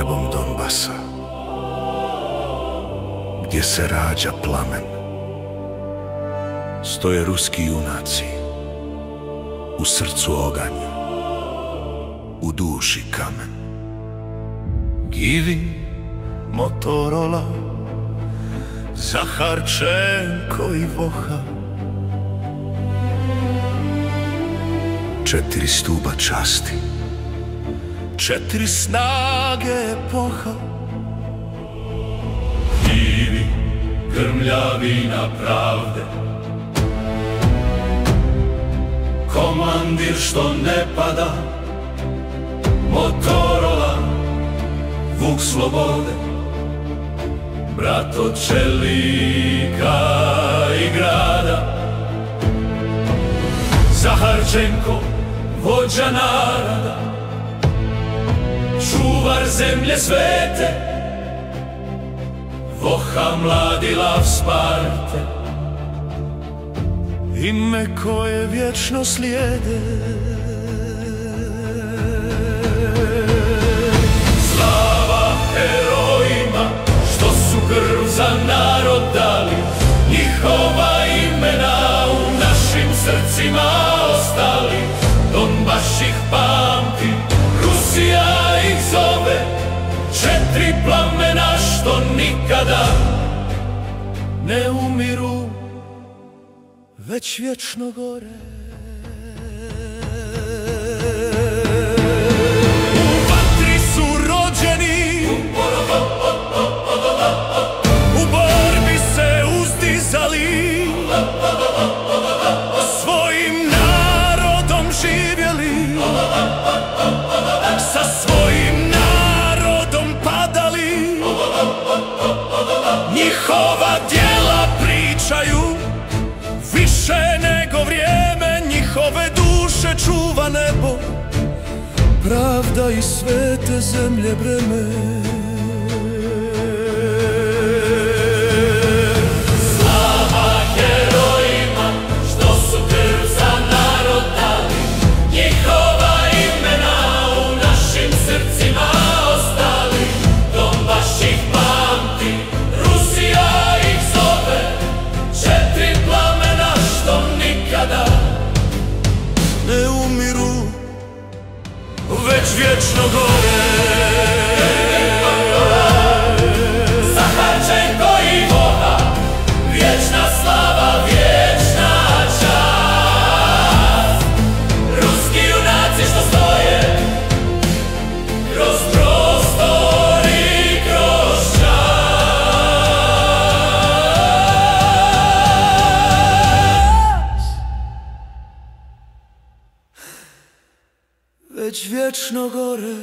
nebom Donbasa, gdje se rađa plamen, stoje ruski junaci, u srcu oganj, u duši kamen. Givi, Motorola, Zaharčenko i Voha, 4 stuba časti, 4 snage epoha. Givi, grmljavina pravde, komandir što ne pada, Motorola, vuk slobode, brat od čelika i grada. Zaharčenko, vođa naroda, čuvar zemlje svete, Voha, mladi lav Sparte, ime koje vječno slijede. Slava herojima što su krv za narod dali, njihova imena u našim srcima ostali. Donbaš ih pamti, Rusija ih zove, 4 plamena što nikada Ne umiru, već vječno gore. u vatri su rođeni, U borbi se uzdizali, svojim narodom živjeli, sa svojim narodom padali. Njihova djela pričaju više nego vrijeme, njihove duše čuva nebo, pravda i svete zemlje breme. slava herojima što su krv za narod dali, njihova imena u našim srcima ostali. Donbaš ih pamti, Rusija ih zove, 4 plamena što nikada Ne umiru, već vječno gore. Zaharčenko i Voha, vječna slava, vječna čast. Ruski junaci što stoje kroz prostor i kroz čas. Već vječno gore.